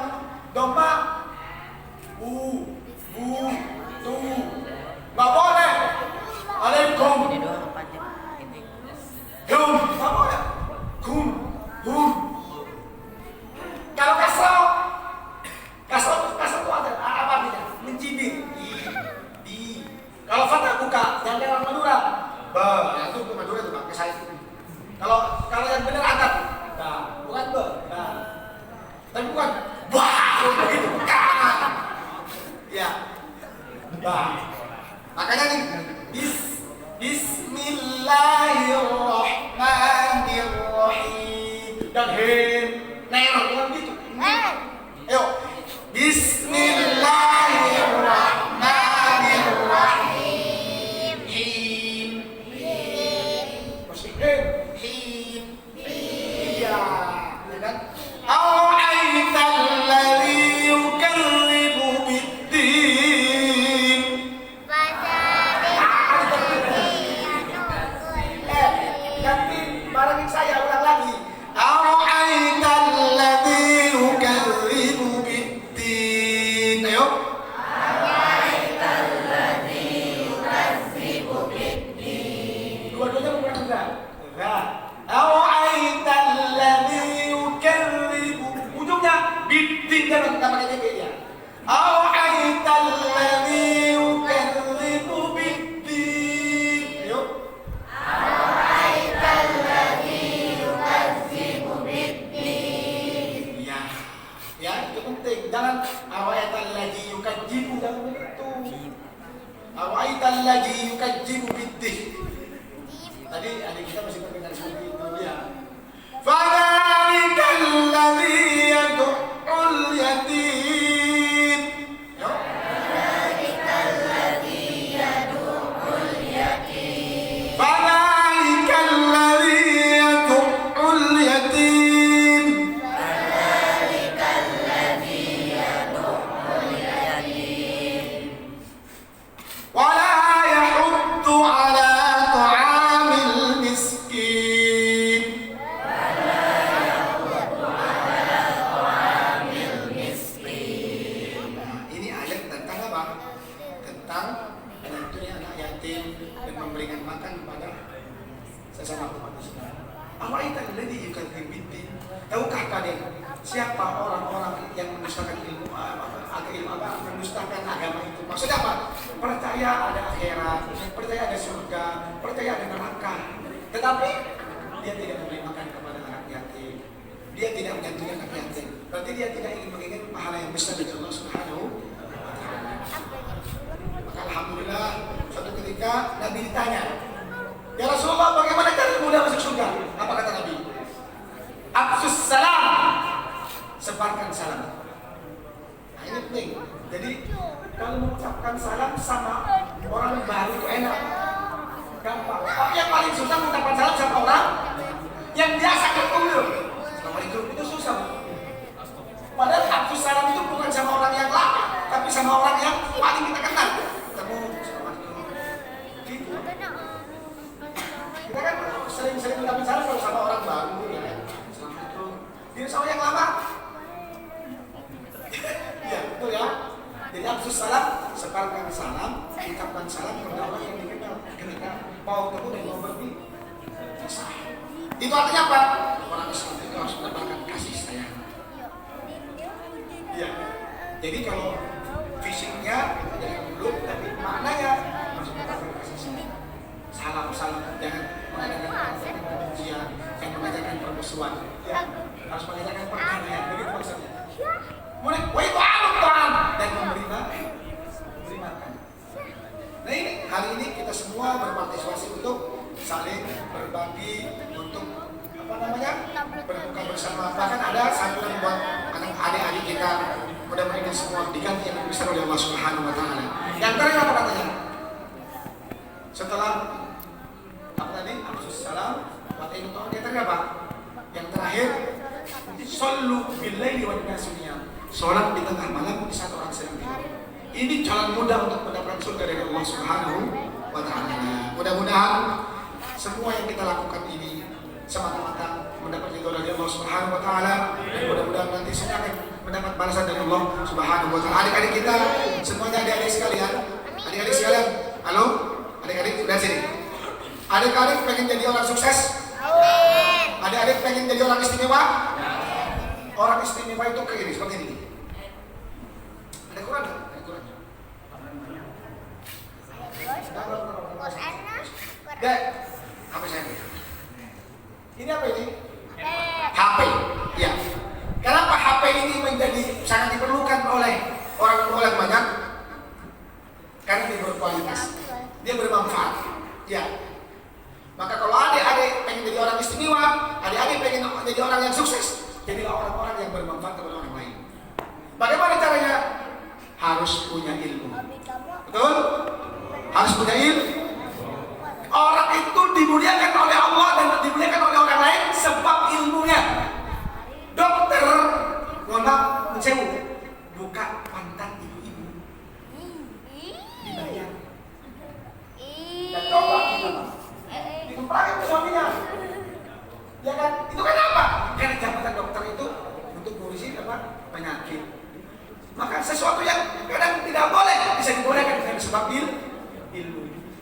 S7: domba tu nggak boleh. Alaikum. Nggak boleh. Kalau kasro itu ada apa artinya? Mencibir. Di. Kalau fatah buka, jangan kayak orang Madura. Ya itu ke Madura itu pakai saya. Kalau yang benar ada. Nah, bukan tapi bukan begitu bukan. Ya. Makanya nih Bismillahirrahmanirrahim dan bukan gitu. Ayo. Bismillahirrahmanirrahim. Masih him. Iya, kan? Tadi adik kita masih mendengar seperti itu ya. Fadzalikal ladzi yad'ul yatim. Fadzalikal ladzi yad'ul yatim. Fadzalikal ladzi yad'ul yatim. adik-adik, siapa orang-orang yang mendustakan ilmu mendustakan agama itu? Maksudnya apa? Percaya ada akhirat, percaya ada surga, percaya ada neraka, tetapi dia tidak memberi makan kepada anak yatim, dia tidak menyantuni anak yatim. Berarti dia tidak ingin mengingat pahala yang besar dari Allah Subhanahu wa Ta'ala. Maka alhamdulillah suatu ketika Nabi ditanya, "Ya Rasulullah, bagaimana cara mudah masuk surga?" Apa kata Nabi? "Afsus salam." Sebarkan salam. Nah, ini penting. Jadi kalau mengucapkan salam sama orang baru itu enak, gampang. Tapi yang paling susah mengucapkan salam sama orang yang biasa ketemu. Assalamualaikum, itu susah. Padahal afsus salam itu bukan sama orang yang lama, tapi sama orang yang paling kita kenal. Ketemu, assalamualaikum. Gitu. Kita kan sering-sering mengucapkan salam kalau sama orang baru, ya. Assalamualaikum. Dia sama yang lama. Iya, betul ya. Jadi afsus salam, sebarkan salam, ucapkan salam kepada orang yang dikenal. Ketika mau ketemu dan mau pergi, itu artinya apa? Orang Islam itu harus mendapatkan kasih sayang. Iya. Jadi kalau fisiknya jangan belum, tapi maknanya harus mendapatkan kasih sayang. Salam, jangan mengadakan kebencian, jangan mengajarkan permusuhan. Ya, harus mengajarkan perdamaian. Begitu maksudnya. Mulai, wah itu Tuhan dan memberi makan. Nah ini hari ini kita semua berpartisipasi untuk saling berbagi, untuk berbuka bersama. Bahkan ada santunan buat adik-adik kita. Mudah-mudahan semua diganti yang besar oleh Allah Subhanahu Wa Taala. Yang terakhir apa katanya? Setelah apa tadi? Afsus salam, watain itu yang terakhir apa? Yang terakhir, sallu billaili wan nasu niyam. Sholat di tengah malam di saat orang sedang tidur. Ini jalan mudah untuk mendapatkan surga dari Allah Subhanahu wa Ta'ala. Mudah-mudahan semua yang kita lakukan ini semata-mata mendapat ridho dari Allah Subhanahu wa Ta'ala, dan mudah-mudahan nanti saya akan mendapat balasan dari Allah Subhanahu wa Ta'ala. Adik-adik kita semuanya, adik-adik sekalian, halo, adik-adik sudah sini. Adik-adik pengen jadi orang sukses? Adik-adik pengen jadi orang istimewa? Orang istimewa itu kayak gini, seperti ini. Ada Quran? Ada Quran. Dek, HP saya. Ini apa ini? HP. Ya. Kenapa HP ini menjadi sangat diperlukan oleh orang banyak? Karena dia berkualitas, dia bermanfaat. Ya. Maka kalau adik-adik pengen jadi orang istimewa, adik-adik pengen jadi orang yang sukses, jadilah orang-orang yang bermanfaat kepada orang lain. Bagaimana caranya? Harus punya ilmu. Betul? Harus punya ilmu. Orang itu dimuliakan oleh Allah dan dimuliakan oleh orang lain sebab ilmunya. Dokter, mencewu, buka pantat ibu-ibu, dibayar. Dan coba kita dikemprakin ke suaminya. Ya kan? Itu kan apa? Karena jabatan dokter itu untuk ngurusin penyakit. Maka sesuatu yang kadang tidak boleh bisa dibolehkan dengan sebab ilmu.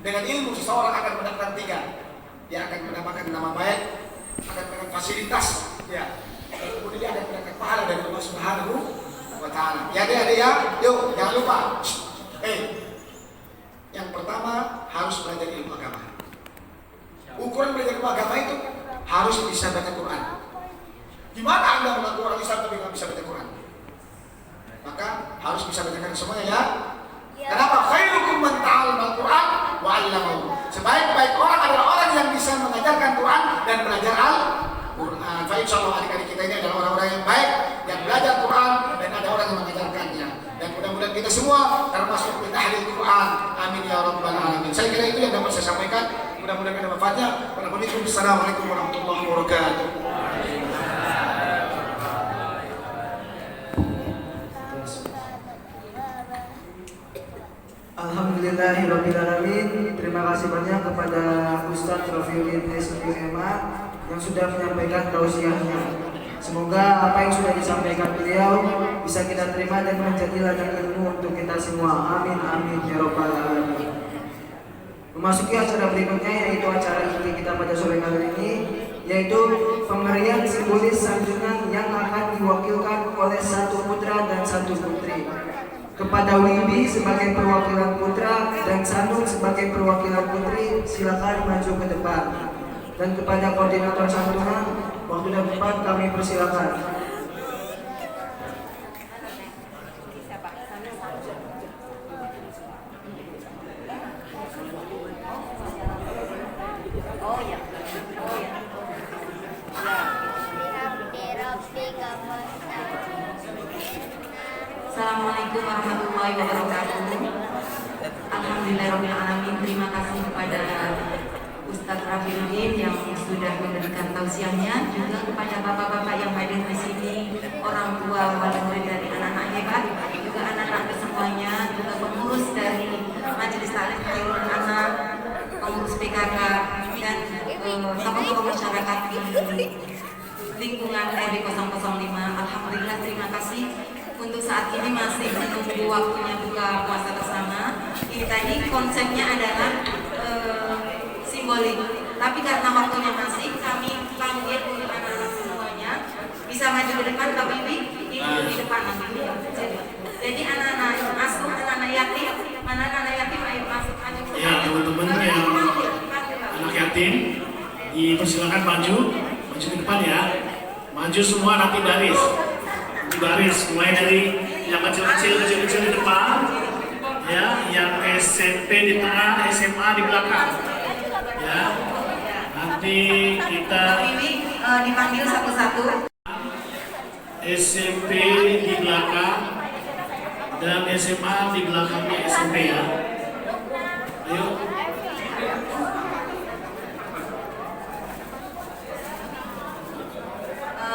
S7: Dengan ilmu seseorang akan mendapatkan 3. Dia akan mendapatkan nama baik, akan mendapatkan fasilitas, ya. Kemudian dia akan mendapatkan pahala dari Allah Subhanahu wa Ta'ala. Ya adik-adik ya, yuk jangan lupa. Yang pertama harus belajar ilmu agama. Ukuran belajar ilmu agama itu harus bisa baca Quran. Gimana Anda mengaku orang Islam tapi nggak bisa baca Quran? Maka harus bisa bacakan semuanya ya. Kenapa? Khairukum man ta'allama al-Quran wa 'allamahu. Sebaik-baik orang adalah orang yang bisa mengajarkan Quran dan belajar Al-Quran. Fa insyaallah adik-adik kita ini adalah orang-orang yang baik, yang belajar Quran dan ada orang yang mengajarkannya. Dan mudah-mudahan kita semua termasuk min ahli Quran. Amin ya rabbal alamin. Saya kira itu yang dapat saya sampaikan. Mudah-mudahan ada manfaatnya. Assalamualaikum warahmatullahi wabarakatuh.
S2: Alhamdulillahirrahmanirrahim. Terima kasih banyak kepada Ustadz Rafiuddin S.M.A. yang sudah menyampaikan tausiahnya. Semoga apa yang sudah disampaikan beliau bisa kita terima dan menjadi ladang ilmu untuk kita semua. Amin amin ya rabbal alamin. Memasuki acara berikutnya yaitu acara inti kita pada sore kali ini, yaitu pemberian simbolis santunan yang akan diwakilkan oleh satu putra dan satu putri. Kepada Wibi sebagai perwakilan putra dan Sanung sebagai perwakilan putri, silakan maju ke depan. Dan kepada koordinator santunan, waktu dan tempat kami persilakan.
S4: Assalamualaikum warahmatullahi wabarakatuh. Alhamdulillahirrahmanirrahim. Terima kasih kepada Ustadz Rafiuddin yang sudah memberikan tausiahnya, juga kepada bapak-bapak yang hadir di sini, orang tua wali murid dari anak-anak hebat, juga anak-anak semuanya, juga pengurus dari Majelis Taklim Khairul Anak, pengurus PKK dan tokoh-tokoh masyarakat di lingkungan RW 005. Alhamdulillah, terima kasih. Untuk saat ini masih menunggu waktunya buka puasa bersama. Ini tadi konsepnya adalah simbolik. Tapi karena waktunya masih, kami panggil untuk anak-anak semuanya bisa maju ke depan. Kak Bibi, ini di depan nanti. Jadi anak-anak asuh, anak-anak yatim, mana anak yatim ayo masuk maju ke depan.
S7: Ya, teman-teman yang anak yatim dipersilakan maju ke depan ya. Maju semua nanti baris. Baris mulai dari yang kecil-kecil di depan, ya, yang SMP di tengah, SMA di belakang, ya. Nanti kita
S4: dipanggil satu-satu.
S7: SMP di belakang dan SMA di belakangnya SMP ya. Ayo.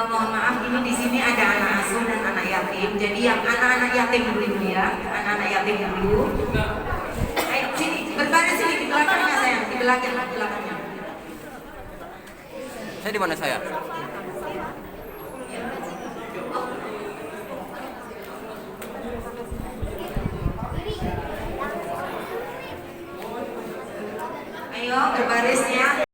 S4: Mohon maaf, ini di sini ada anak asuh dan anak yatim. Jadi yang anak-anak yatim dulu ya, anak-anak yatim dulu. Ayo sini, berbaris sini di belakangnya sayang, di belakangnya.
S6: Saya di mana saya?
S4: Ayo berbaris ya.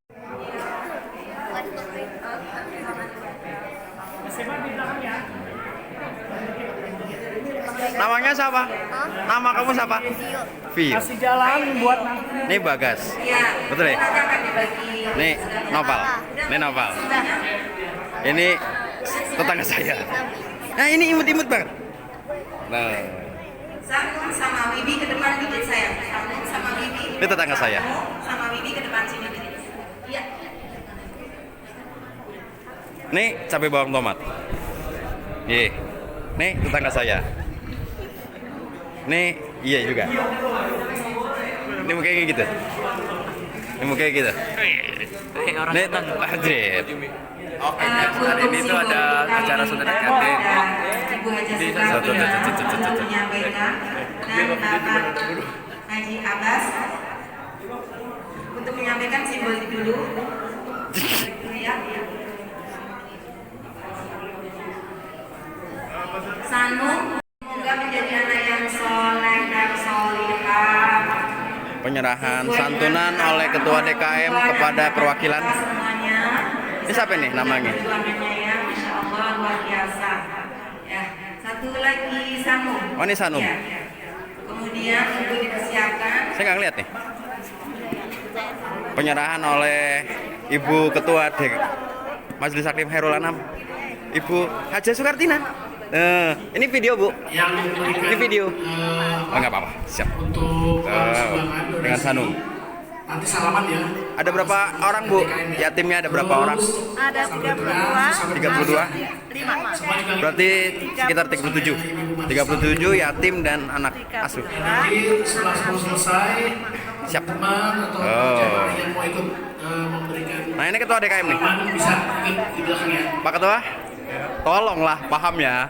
S6: Namanya siapa? Nama kamu siapa? Vio.
S2: Kasih jalan buat
S6: Ini Bagas.
S4: Iya.
S6: Betul ya?
S4: Nanti akan dibagi.
S6: Ini Noval. Ini Noval. Ini tetangga saya. Nah, ini imut-imut banget. Nah,
S4: Sanung sama Wibi ke depan dikit sayang. Sanung sama Wibi.
S6: ini tetangga saya.
S4: Sanung sama Wibi ke depan sini dikit. Iya.
S6: Ini cabai bawang tomat. Iya. Nih tetangga saya. Nih iya juga. Ini mukanya kayak gitu. Ini mukanya gitu. Nih Hadrid.
S4: Oke, hari ini tuh ada acara saudara yatim. Ibu Haja Sukarti menyampaikan dan Bapak Haji Abbas untuk menyampaikan simbolik dulu. Ya. Sanung semoga menjadi anak yang soleh dan solihah.
S6: Penyerahan santunan oleh Ketua DKM kepada perwakilan.
S4: Semuanya.
S6: Ini siapa nih namanya?
S4: Perjuangannya ya, Masya Allah luar biasa. Ya, satu lagi Sanung.
S6: Oh, ini Sanung.
S4: Ya. Kemudian untuk dipersiapkan.
S6: Saya nggak ngeliat nih. Penyerahan oleh Ibu Ketua Majelis Taklim Khairul Anam, Ibu Haja Sukartina. Ini video Bu.
S7: yang memberikan
S6: Ini video. Oh, nggak apa-apa. Siap.
S7: untuk sumbangan donasi.
S6: Dengan Sanung.
S7: Nanti salaman ya.
S6: Ada berapa orang Bu? Yatimnya ada berapa orang?
S8: Ada
S6: 32.
S8: 5.
S7: Semua juga
S6: Berarti sekitar 37. 37 yatim dan anak asuh.
S7: nanti setelah semua selesai,
S6: Siap.
S7: teman atau
S6: Oh.
S7: jamaah yang mau ikut memberikan
S6: Nah, ini Ketua DKM nih.
S7: salaman bisa ikut di belakang ya.
S6: Pak Ketua, tolonglah paham ya.